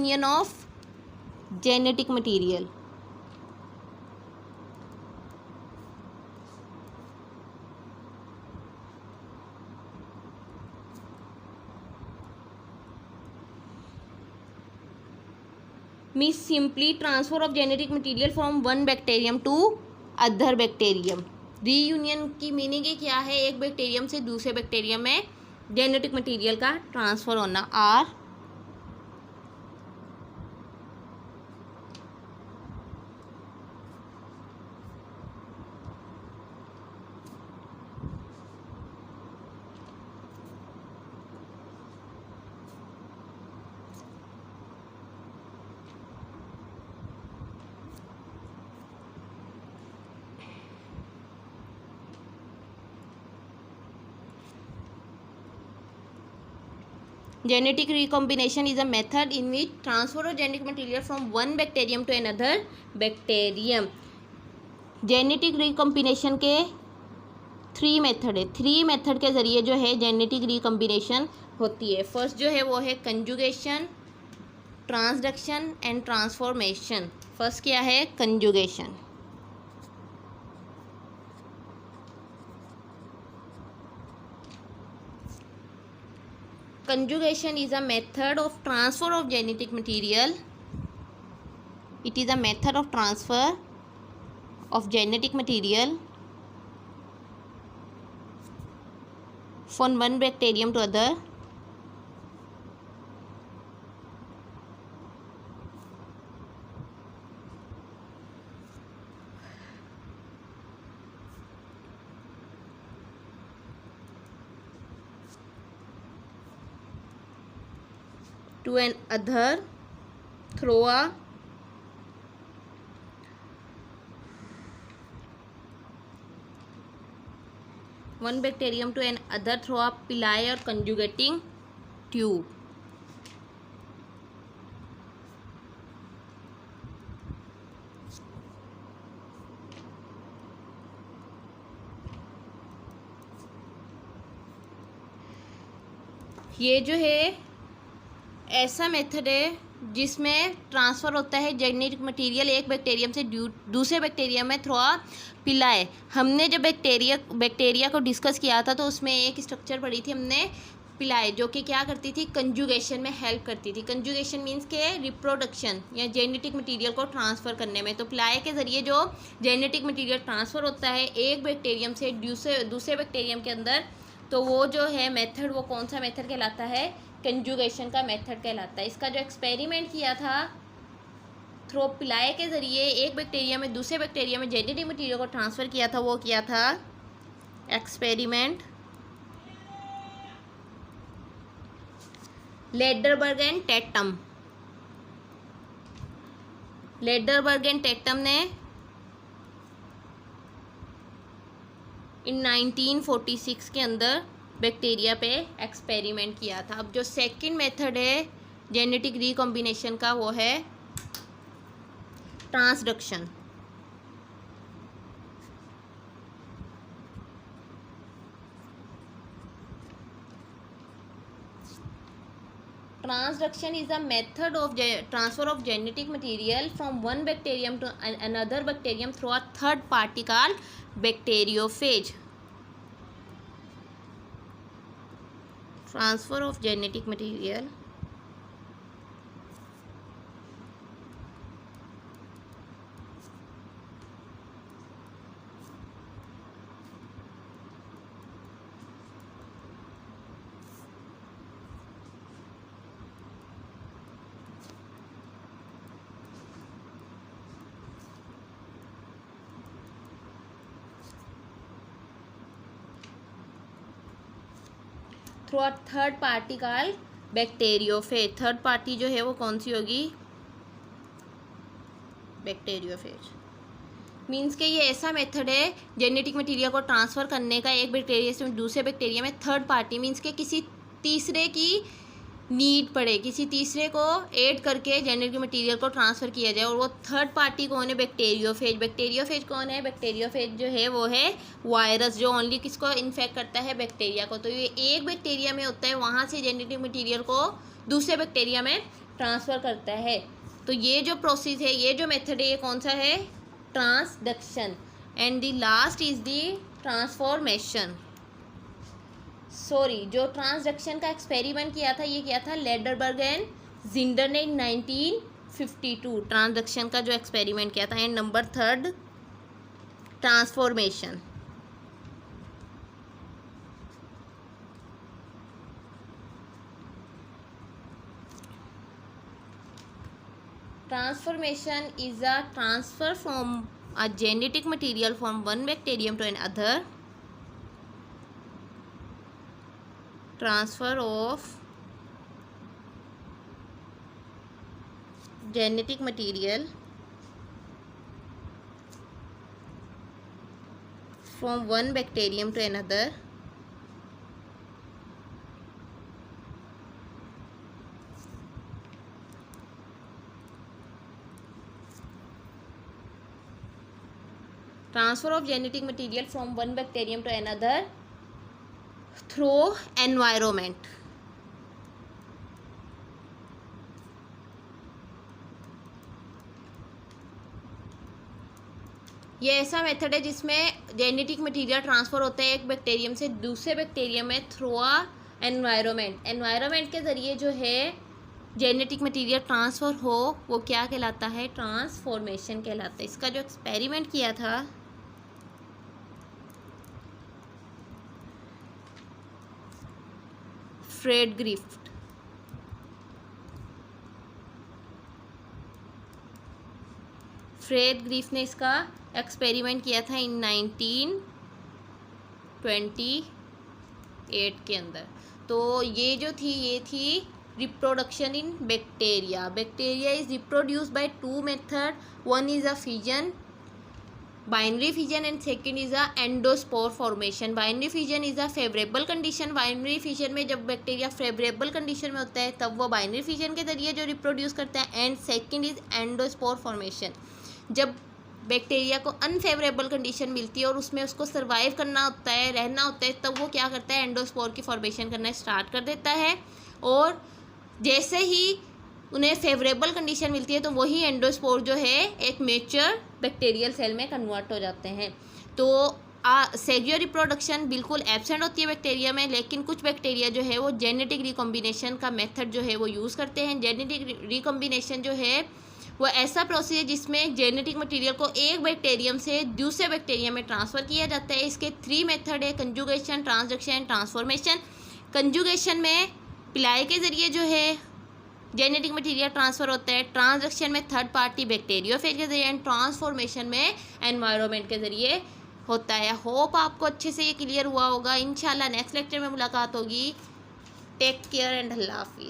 Reunion of genetic material. Means simply transfer of genetic material from one bacterium to other bacterium. Reunion की meaning ये क्या है, एक bacterium से दूसरे बैक्टीरियम में जेनेटिक मटीरियल का ट्रांसफर होना। Or genetic recombination is a method in which transfer of genetic material from one bacterium to another bacterium। Genetic recombination के 3 मेथड है। 3 मेथड के ज़रिए जो है जेनेटिक रिकम्बिनेशन होती है। फर्स्ट जो है वो है conjugation, transduction and transformation. First क्या है, conjugation. Conjugation is a method of transfer of genetic material. It is a method of transfer of genetic material from one bacterium to other. To an other through a one bacterium to an other through a pili or conjugating tube। ये जो है ऐसा method है जिसमें transfer होता है genetic material एक bacterium से दूसरे बैक्टीरिया में थ्रू आ पिलाए। हमने जब बैक्टीरिया को डिस्कस किया था तो उसमें एक स्ट्रक्चर पढ़ी थी हमने, पिलाए, जो कि क्या करती थी, कंजुगेशन में हेल्प करती थी। कंजुगेशन मीन्स के रिप्रोडक्शन या जेनेटिक मटेरियल को ट्रांसफ़र करने में। तो पिलाए के ज़रिए जो जेनेटिक मटेरियल ट्रांसफ़र होता है एक बैक्टीरियम से दूसरे बैक्टीरियम के अंदर, तो वो जो है मेथड, वो कौन सा मेथड कहलाता है, कंजुगेशन का मेथड कहलाता है। इसका जो एक्सपेरिमेंट किया था थ्रो पिलाए के ज़रिए एक बैक्टीरिया में दूसरे बैक्टीरिया में जेनेटिक मटेरियल को ट्रांसफ़र किया था, वो किया था experiment Lederberg and Tetam. Lederberg and Tetam ने इन 1946 के अंदर बैक्टीरिया पे एक्सपेरिमेंट किया था। अब जो सेकंड मेथड है जेनेटिक रिकॉम्बिनेशन का वो है transduction. Transduction is a method of transfer of genetic material from one bacterium to another bacterium through a third party called bacteriophage। Transfer of genetic material through a third party called bacteriophage. Third party जो है वो कौन सी होगी, bacteriophage. Means के ये ऐसा method है genetic material को ट्रांसफ़र करने का एक बैक्टीरिया से दूसरे बैक्टीरिया में। थर्ड पार्टी मीन्स के किसी तीसरे की नीड पड़े, किसी तीसरे को ऐड करके जेनेटिक मटेरियल को ट्रांसफ़र किया जाए, और वो थर्ड पार्टी कौन है, बैक्टीरियोफेज। बैक्टीरियोफेज कौन है, बैक्टीरियोफेज जो है वो है वायरस, जो ओनली किसको इन्फेक्ट करता है, बैक्टीरिया को। तो ये एक बैक्टीरिया में होता है, वहाँ से जेनेटिक मटेरियल को दूसरे बैक्टीरिया में ट्रांसफ़र करता है। तो ये जो प्रोसेस है, ये जो मेथड है, ये कौन सा है? Transduction. And the last is the transformation. Sorry, जो ट्रांसडक्शन का एक्सपेरिमेंट किया था, ये किया था लेडरबर्ग एंड जिंडर ने 1952, ट्रांसडक्शन का जो एक्सपेरिमेंट किया था। And number 3 transformation. Transformation is a transfer from a genetic material from one bacterium to another. Transfer of genetic material from one bacterium to another. Transfer of genetic material from one bacterium to another through environment. ये ऐसा method है जिसमें genetic material transfer होता है एक bacterium से दूसरे bacterium में थ्रू अ एनवायरनमेंट। एनवायरनमेंट के ज़रिए जो है जेनेटिक मटेरियल ट्रांसफ़र हो, वो क्या कहलाता है? ट्रांसफॉर्मेशन कहलाता है। इसका जो एक्सपेरिमेंट किया था, फ्रेड ग्रिफ ने इसका एक्सपेरिमेंट किया था इन 1928 के अंदर। तो ये जो थी, ये थी reproduction in bacteria. Bacteria is reproduce by 2 method. One is a fission, binary fission, and second is a endospore formation. Binary fission is a favourable condition. Binary fission में जब बैक्टीरिया फेवरेबल कंडीशन में होता है तब वो binary fission के जरिए जो रिप्रोड्यूस करता है। And second is endospore formation, जब बैक्टीरिया को अनफेवरेबल कंडीशन मिलती है और उसमें उसको सर्वाइव करना होता है, रहना होता है, तब वो क्या करता है? एंडोस्पोर की फॉर्मेशन करना स्टार्ट कर देता है। और जैसे ही उन्हें फेवरेबल कंडीशन मिलती है तो वही एंडोस्पोर जो है एक मेच्योर बैक्टीरियल सेल में कन्वर्ट हो जाते हैं। तो सेक्सुअल रिप्रोडक्शन बिल्कुल एब्सेंट होती है बैक्टीरिया में, लेकिन कुछ बैक्टीरिया जो है वो जेनेटिक रिकॉम्बिनेशन का मेथड जो है वो यूज़ करते हैं। जेनेटिक रिकॉम्बिनेशन जो है वो ऐसा प्रोसेस है जिसमें जेनेटिक मटेरियल को एक बैक्टीरियम से दूसरे बैक्टीरियम में ट्रांसफ़र किया जाता है। इसके 3 मेथड है: conjugation, transduction and transformation. Conjugation में पिलाई के ज़रिए जो है जेनेटिक मटेरियल ट्रांसफ़र होता है। ट्रांसडक्शन में थर्ड पार्टी बैक्टीरियोफेज के ज़रिए, एंड ट्रांसफॉर्मेशन में एनवायरनमेंट के ज़रिए होता है। होप आपको अच्छे से ये क्लियर हुआ होगा। इंशाल्लाह नेक्स्ट लेक्चर में मुलाकात होगी। टेक केयर एंड अल्लाह हाफिज़।